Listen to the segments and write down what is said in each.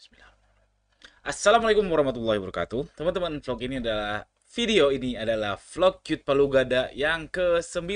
Bismillahirrahmanirrahim. Assalamualaikum warahmatullahi wabarakatuh. Teman-teman, video ini adalah vlog Cute Palu Gada yang ke-9.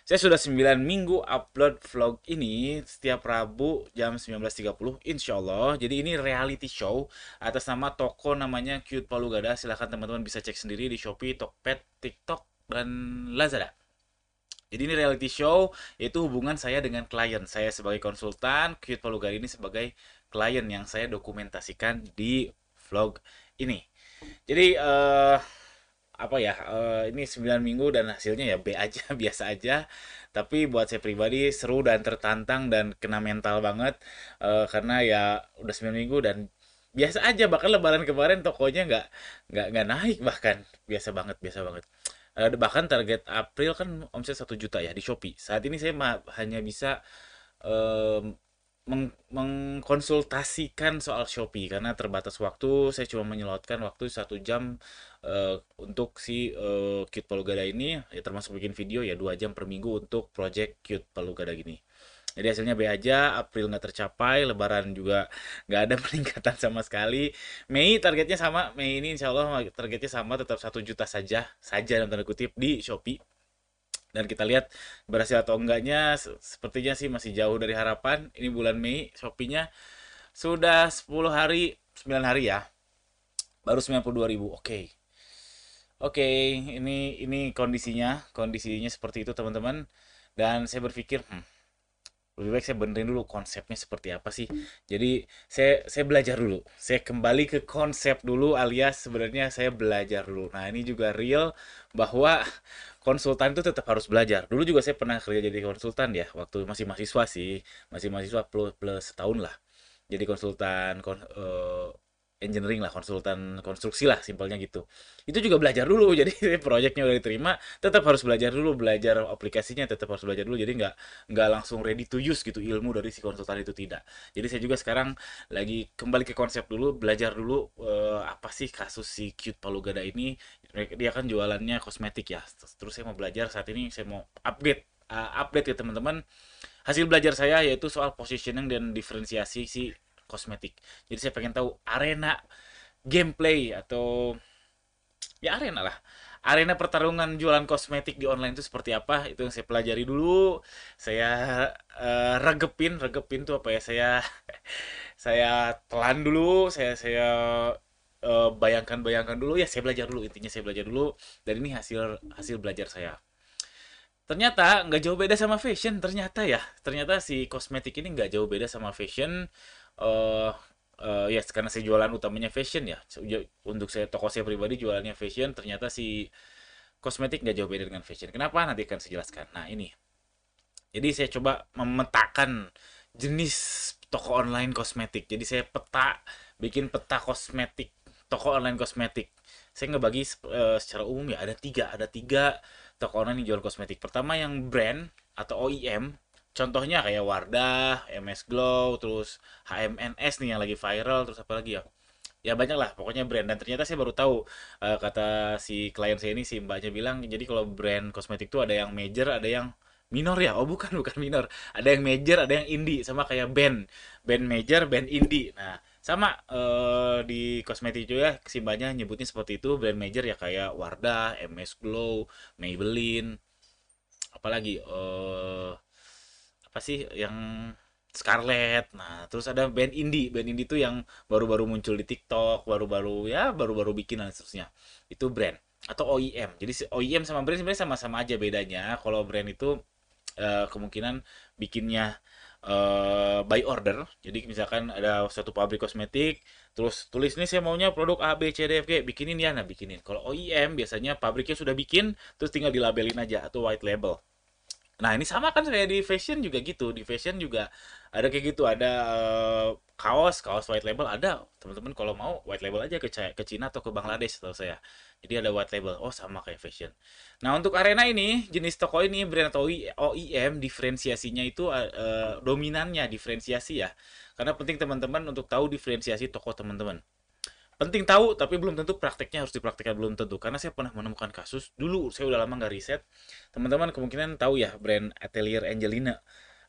Saya sudah 9 minggu upload vlog ini setiap Rabu jam 19.30 insya Allah. Jadi ini reality show atas nama toko namanya Cute Palu Gada. Silahkan teman-teman bisa cek sendiri di Shopee, Tokped, TikTok, dan Lazada. Jadi ini reality show yaitu hubungan saya dengan klien. Saya sebagai konsultan, Cute Palu Gada ini sebagai klien yang saya dokumentasikan di vlog ini. Jadi apa ya, ini 9 minggu dan hasilnya ya B aja, biasa aja. Tapi buat saya pribadi seru dan tertantang dan kena mental banget, karena ya udah 9 minggu dan biasa aja. Bahkan lebaran kemarin tokonya nggak naik, bahkan biasa banget, biasa banget. Bahkan target April kan omset 1 juta ya di Shopee. Saat ini saya hanya bisa em, mengkonsultasikan soal Shopee karena terbatas waktu. Saya cuma menyelotkan waktu 1 jam untuk si Cute Palu Gada ini, ya termasuk bikin video ya 2 jam per minggu untuk project Cute Palu Gada gini. Jadi hasilnya B aja, April nggak tercapai, Lebaran juga nggak ada peningkatan sama sekali. Mei targetnya sama, Mei ini insya Allah targetnya sama, tetap 1 juta saja dalam tanda kutip di Shopee. Dan kita lihat berhasil atau enggaknya, sepertinya sih masih jauh dari harapan. Ini bulan Mei, Shopee-nya sudah 10 hari, 9 hari ya, baru 92.000. Oke. Oke, ini kondisinya seperti itu teman-teman. Dan saya berpikir, lebih baik saya benerin dulu konsepnya seperti apa sih. Jadi saya belajar dulu. Saya kembali ke konsep dulu, alias sebenarnya saya belajar dulu. Nah, ini juga real bahwa konsultan itu tetap harus belajar. Dulu juga saya pernah kerja jadi konsultan ya, waktu masih mahasiswa sih, masih mahasiswa plus, plus setahun lah. Jadi konsultan engineering lah, konsultan konstruksi lah, simpelnya gitu. Itu juga belajar dulu. Jadi proyeknya udah diterima, tetap harus belajar dulu, belajar aplikasinya tetap harus belajar dulu. Jadi nggak langsung ready to use gitu ilmu dari si konsultan itu, tidak. Jadi saya juga sekarang lagi kembali ke konsep dulu, belajar dulu apa sih kasus si Cute Palu Gada ini. Dia kan jualannya kosmetik ya. Terus saya mau belajar saat ini, saya mau update ya teman-teman. Hasil belajar saya yaitu soal positioning dan diferensiasi si kosmetik. Jadi saya pengen tahu arena gameplay atau ya arena lah. Arena pertarungan jualan kosmetik di online itu seperti apa? Itu yang saya pelajari dulu. Saya regepin tuh apa ya? Saya telan dulu, saya bayangkan dulu ya. Saya belajar dulu, intinya saya belajar dulu. Dan ini hasil hasil belajar saya. Ternyata nggak jauh beda sama fashion, ternyata ya. Ternyata si kosmetik ini nggak jauh beda sama fashion. eh ya karena saya jualan utamanya fashion ya. Untuk toko saya pribadi jualannya fashion, ternyata si kosmetik nggak jauh beda dengan fashion. Kenapa? Nanti akan saya jelaskan. Nah, ini. Jadi saya coba memetakan jenis toko online kosmetik. Jadi saya bikin peta kosmetik, toko online kosmetik. Saya ngebagi secara umum ya, ada tiga toko online yang jual kosmetik. Pertama yang brand atau OEM. Contohnya kayak Wardah, MS Glow, terus HMNS nih yang lagi viral, terus apa lagi ya? Ya banyak lah, pokoknya brand. Dan ternyata saya baru tahu, kata si klien saya ini, si mbaknya bilang, jadi kalau brand kosmetik tuh ada yang major, ada yang minor ya. Oh bukan, bukan minor. Ada yang major, ada yang indie, sama kayak band major, band indie. Nah, sama di kosmetik juga si mbaknya nyebutnya seperti itu. Brand major ya kayak Wardah, MS Glow, Maybelline, apalagi apa sih yang Scarlett. Nah, terus ada band indie. Band indie tuh yang baru-baru muncul di TikTok, baru-baru bikin dan seterusnya. Itu brand atau OEM. Jadi OEM sama brand sebenarnya sama-sama aja bedanya. Kalau brand itu kemungkinan bikinnya by order. Jadi misalkan ada satu pabrik kosmetik, terus tulis nih saya maunya produk A B C D F G, bikinin ya, nah bikinin. Kalau OEM biasanya pabriknya sudah bikin, terus tinggal dilabelin aja atau white label. Nah, ini sama kan kayak di fashion juga gitu. Di fashion juga ada kayak gitu, ada kaos white label ada. Teman-teman kalau mau white label aja ke Cina atau ke Bangladesh tahu saya. Jadi ada white label. Oh, sama kayak fashion. Nah, untuk arena ini, jenis toko ini brand atau OEM diferensiasinya itu dominannya diferensiasi ya. Karena penting teman-teman untuk tahu diferensiasi toko teman-teman. Penting tahu tapi belum tentu prakteknya harus dipraktekkan, belum tentu, karena saya pernah menemukan kasus dulu. Saya udah lama nggak riset. Teman-teman kemungkinan tahu ya brand Atelier Angelina.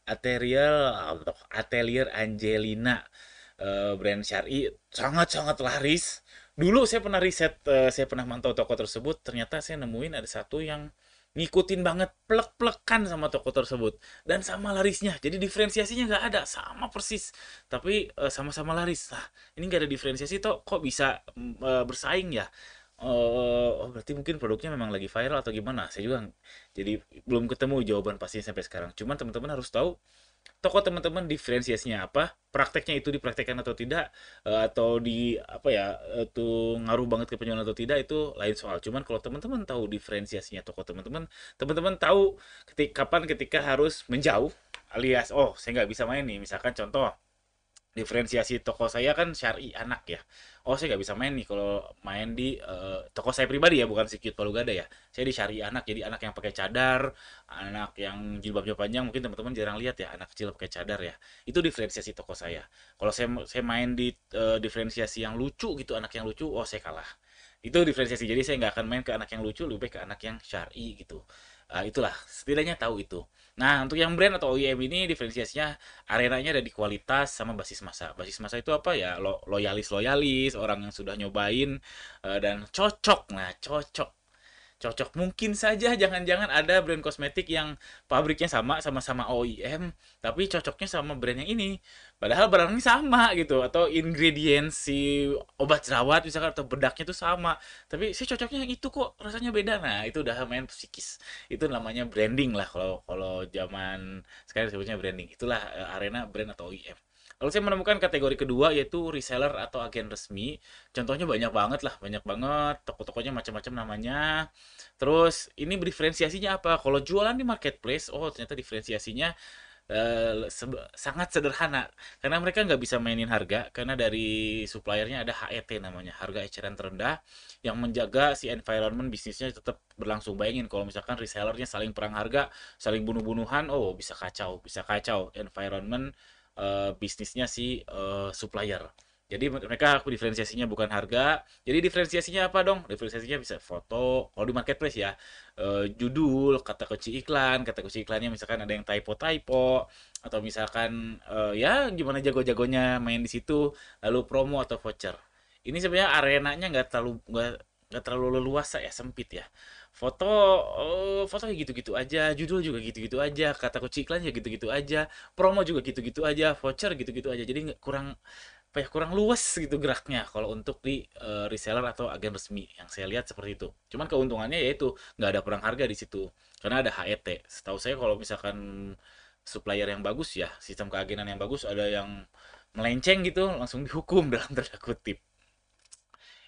Atelier Atelier Angelina. brand syar'i sangat-sangat laris. Dulu saya pernah riset, saya pernah mantau toko tersebut, ternyata saya nemuin ada satu yang ngikutin banget plek-plekan sama toko tersebut dan sama larisnya. Jadi diferensiasinya nggak ada, sama persis. Tapi sama-sama laris. Lah, ini nggak ada diferensiasi toh, kok bisa bersaing ya? Oh, berarti mungkin produknya memang lagi viral atau gimana? Saya juga jadi belum ketemu jawaban pastinya sampai sekarang. Cuman teman-teman harus tahu toko teman-teman diferensiasinya apa, prakteknya itu dipraktekkan atau tidak, atau di apa ya, itu ngaruh banget ke penjualan atau tidak itu lain soal. Cuman kalau teman-teman tahu diferensiasinya toko teman-teman, teman-teman tahu kapan ketika harus menjauh, alias oh saya nggak bisa main nih. Misalkan contoh diferensiasi toko saya kan syari anak ya. Oh saya nggak bisa main nih kalau main di toko saya pribadi ya, bukan si Cute Palu Gada ya. Saya di syari anak, jadi anak yang pakai cadar, anak yang jilbabnya panjang, mungkin teman-teman jarang lihat ya anak kecil pakai cadar ya. Itu diferensiasi toko saya. Kalau saya main di diferensiasi yang lucu gitu, anak yang lucu, oh saya kalah. Itu diferensiasi. Jadi saya nggak akan main ke anak yang lucu, lebih baik ke anak yang syari gitu. Itulah setidaknya tahu itu. Nah, untuk yang brand atau OEM ini diferensiasinya arenanya ada di kualitas sama basis massa. Basis massa itu apa ya? Loyalis-loyalis, orang yang sudah nyobain dan cocok. Nah, cocok. Cocok. Mungkin saja jangan-jangan ada brand kosmetik yang pabriknya sama-sama OEM, tapi cocoknya sama brand yang ini. Padahal barangnya sama gitu, atau ingredients si obat jerawat misalkan atau bedaknya itu sama. Tapi si cocoknya yang itu kok rasanya beda. Nah, itu udah main psikis. Itu namanya branding lah kalau kalau zaman sekarang disebutnya branding. Itulah arena brand atau OEM. Lalu saya menemukan kategori kedua yaitu reseller atau agen resmi. Contohnya banyak banget lah, banyak banget. Toko-tokonya macam-macam namanya. Terus ini diferensiasinya apa? Kalau jualan di marketplace, oh ternyata diferensiasinya sangat sederhana. Karena mereka nggak bisa mainin harga, karena dari suppliernya ada HET namanya, harga eceran terendah, yang menjaga si environment bisnisnya tetap berlangsung. Bayangin kalau misalkan resellernya saling perang harga, saling bunuh-bunuhan, oh bisa kacau environment bisnisnya si supplier. Jadi mereka diferensiasinya bukan harga. Jadi diferensiasinya apa dong? Diferensiasinya bisa foto, kalau di marketplace ya, judul, kata kunci iklan, kata kunci iklannya misalkan ada yang typo-typo, atau misalkan ya gimana jago-jagonya main di situ, lalu promo atau voucher. Ini sebenarnya arenanya nggak terlalu leluasa ya, sempit ya. Foto, foto ya gitu-gitu aja, judul juga gitu-gitu aja, kata kunci iklan ya gitu-gitu aja, promo juga gitu-gitu aja, voucher gitu-gitu aja. Jadi kurang apa ya, kurang luas gitu geraknya kalau untuk di reseller atau agen resmi yang saya lihat seperti itu. Cuman keuntungannya yaitu nggak ada perang harga di situ karena ada HET. Setahu saya kalau misalkan supplier yang bagus ya, sistem keagenan yang bagus, ada yang melenceng gitu langsung dihukum dalam tanda kutip.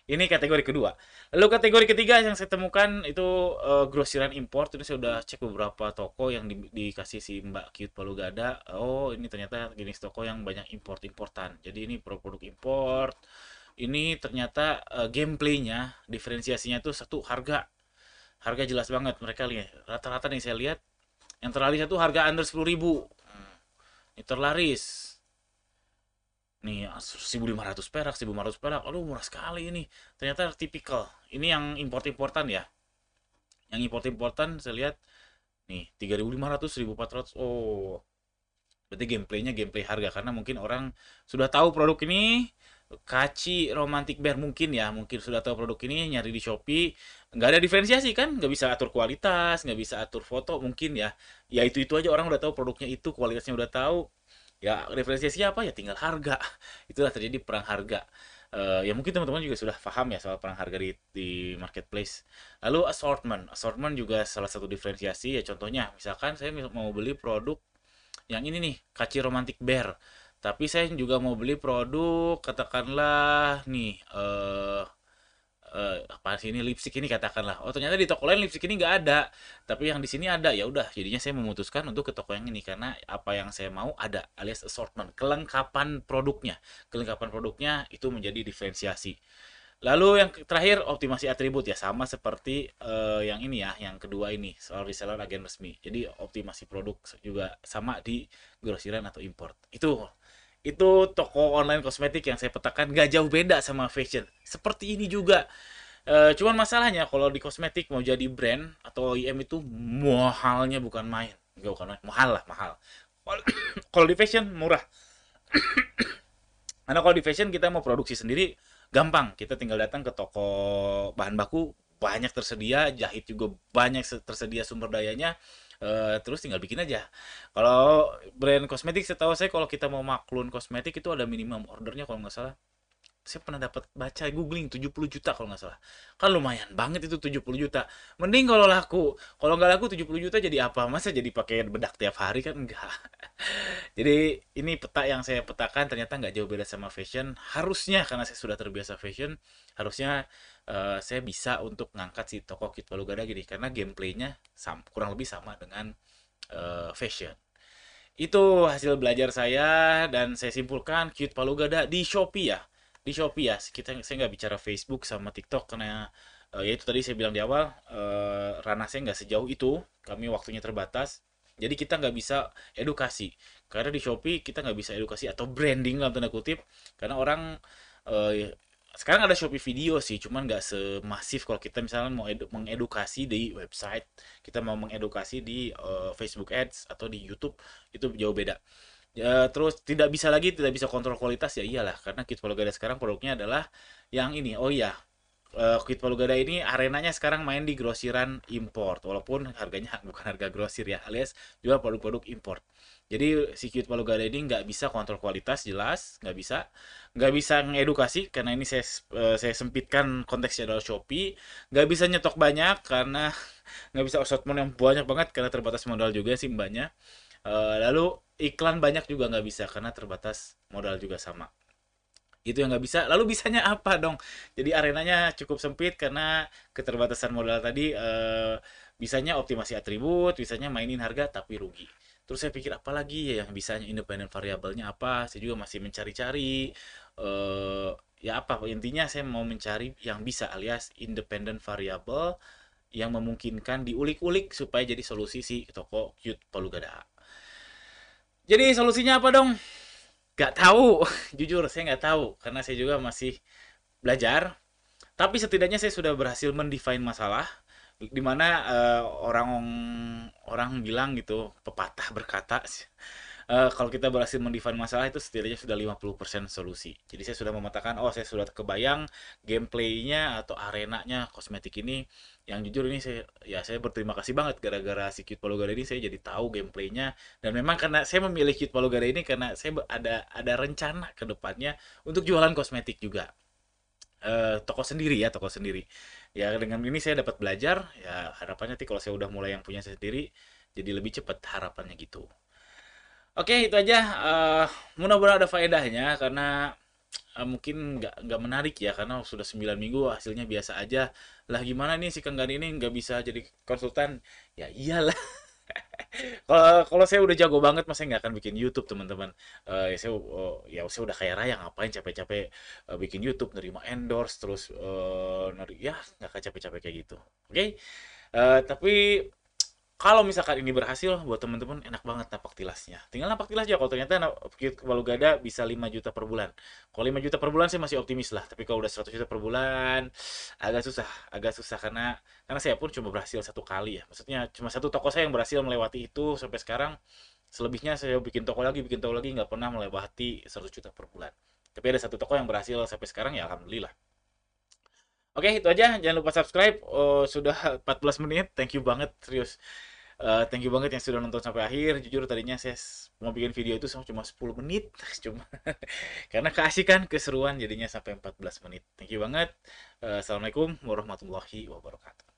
Ini kategori kedua. Lalu kategori ketiga yang saya temukan itu grosiran import. Ini saya udah cek beberapa toko yang dikasih si Mbak Cute Palu Gada. Oh, ini ternyata jenis toko yang banyak import-importan. Jadi ini produk import. Ini ternyata gameplaynya, diferensiasinya itu satu harga. Harga jelas banget. Mereka lihat rata-rata nih saya lihat yang terlaris itu harga under 10.000. Ini terlaris. Nih 1.500 perak, 1.500 perak, aduh murah sekali ini. Ternyata tipikal ini yang import-importan ya, yang import-importan saya lihat nih 3.500, 1.400. Oh, berarti gameplaynya gameplay harga, karena mungkin orang sudah tahu produk ini. Kaci Romantic Bear mungkin ya, mungkin sudah tahu produk ini, nyari di Shopee, nggak ada diferensiasi kan, nggak bisa atur kualitas, nggak bisa atur foto mungkin ya. Ya itu aja orang udah tahu produknya itu, kualitasnya udah tahu. Ya diferensiasinya apa ya, tinggal harga. Itulah terjadi perang harga. Ya mungkin teman-teman juga sudah paham ya soal perang harga di marketplace. Lalu assortment juga salah satu diferensiasi ya. Contohnya misalkan saya mau beli produk yang ini nih, Kaci Romantic Bear, tapi saya juga mau beli produk katakanlah nih apa sih ini, lipstick ini katakanlah. Oh ternyata di toko lain lipstick ini nggak ada, tapi yang di sini ada. Ya udah, jadinya saya memutuskan untuk ke toko yang ini karena apa yang saya mau ada, alias assortment, kelengkapan produknya. Kelengkapan produknya itu menjadi diferensiasi. Lalu yang terakhir optimasi atribut ya, sama seperti yang ini ya, yang kedua ini soal reseller agen resmi. Jadi optimasi produk juga sama di grosiran atau import. Itu toko online kosmetik yang saya petakan gak jauh beda sama fashion. Seperti ini juga. Cuman masalahnya kalau di kosmetik mau jadi brand atau OEM itu mahalnya bukan main. Gak bukan main, mahal lah, mahal. Kalau di fashion murah. Karena kalau di fashion kita mau produksi sendiri gampang, kita tinggal datang ke toko bahan baku, banyak tersedia, jahit juga banyak tersedia sumber dayanya, terus tinggal bikin aja. Kalau brand kosmetik setahu saya kalau kita mau maklun kosmetik itu ada minimum ordernya kalau nggak salah. Saya pernah dapat baca googling 70 juta kalau nggak salah. Kan lumayan banget itu 70 juta. Mending kalau laku. Kalau nggak laku 70 juta jadi apa? Masa jadi pakai bedak tiap hari kan enggak. Jadi ini peta yang saya petakan ternyata nggak jauh beda sama fashion. Harusnya karena saya sudah terbiasa fashion, harusnya saya bisa untuk ngangkat si toko Kit Palu Gada gini karena gameplaynya kurang lebih sama dengan fashion. Itu hasil belajar saya dan saya simpulkan Cute Palu Gada di Shopee ya. Di Shopee ya. Saya nggak bicara Facebook sama TikTok karena ya itu tadi saya bilang di awal ranah saya nggak sejauh itu. Kami waktunya terbatas. Jadi kita nggak bisa edukasi. Karena di Shopee kita nggak bisa edukasi atau branding dalam tanda kutip. Karena orang eh, sekarang ada Shopee video sih, cuman nggak semasif kalau kita misalnya mau mengedukasi di website, kita mau mengedukasi di Facebook Ads atau di YouTube, itu jauh beda. Ya, terus tidak bisa kontrol kualitas ya iyalah, karena Kids Gada sekarang produknya adalah yang ini. Oh iya, Quid Palu Gada ini arenanya sekarang main di grosiran import walaupun harganya bukan harga grosir ya alias jual produk-produk import. Jadi si Quid Palu Gada ini nggak bisa kontrol kualitas jelas nggak bisa ngedukasi karena ini saya sempitkan konteksnya adalah Shopee, nggak bisa nyetok banyak karena nggak bisa assortment yang banyak banget karena terbatas modal juga sih mbaknya. Lalu iklan banyak juga nggak bisa karena terbatas modal juga sama. Itu yang nggak bisa. Lalu bisanya apa dong? Jadi arenanya cukup sempit karena keterbatasan modal tadi. Bisanya optimasi atribut, bisanya mainin harga tapi rugi. Terus saya pikir apa lagi ya yang bisanya independent variabelnya apa? Saya juga masih mencari-cari. eh ya apa? Intinya saya mau mencari yang bisa alias independent variable yang memungkinkan diulik-ulik supaya jadi solusi si toko Cute Palu Gada. Jadi solusinya apa dong? Gak tahu, jujur saya nggak tahu karena saya juga masih belajar. Tapi setidaknya saya sudah berhasil mendefine masalah, di mana orang orang bilang gitu, pepatah berkata, kalau kita berhasil mendefine masalah itu setidaknya sudah 50% solusi. Jadi saya sudah memetakan, oh saya sudah kebayang gameplaynya atau arenanya kosmetik ini. Yang jujur ini saya berterima kasih banget gara-gara si Cute Palu Gada ini saya jadi tahu gameplaynya. Dan memang karena saya memilih Cute Palu Gada ini karena saya ada rencana ke depannya untuk jualan kosmetik juga. Toko sendiri ya, toko sendiri. Ya dengan ini saya dapat belajar, ya harapannya nanti kalau saya udah mulai yang punya sendiri, jadi lebih cepat harapannya gitu. Oke, itu aja. Mudah-mudahan ada faedahnya karena mungkin nggak menarik ya karena sudah 9 minggu hasilnya biasa aja. Lah gimana nih si Kang Gani ini nggak bisa jadi konsultan? Ya iyalah. Kalau saya udah jago banget, mas saya nggak akan bikin YouTube teman-teman. Ya saya udah kaya raya ngapain capek-capek bikin YouTube, nerima endorse terus ya nggak akan capek-capek kayak gitu. Oke. Tapi kalau misalkan ini berhasil buat teman-teman enak banget napak tilasnya. Tinggal napak tilas aja kalau ternyata kalau gada bisa 5 juta per bulan. Kalau 5 juta per bulan saya masih optimis lah, tapi kalau udah 100 juta per bulan agak susah karena saya pun cuma berhasil satu kali ya. Maksudnya cuma satu toko saya yang berhasil melewati itu sampai sekarang. Selebihnya saya bikin toko lagi nggak pernah melewati 100 juta per bulan. Tapi ada satu toko yang berhasil sampai sekarang ya alhamdulillah. Oke, itu aja. Jangan lupa subscribe. Oh, sudah 14 menit. Thank you banget, serius. Thank you banget yang sudah nonton sampai akhir. Jujur tadinya saya mau bikin video itu cuma 10 menit, cuma karena keasikan, keseruan jadinya sampai 14 menit. Thank you banget. Assalamualaikum warahmatullahi wabarakatuh.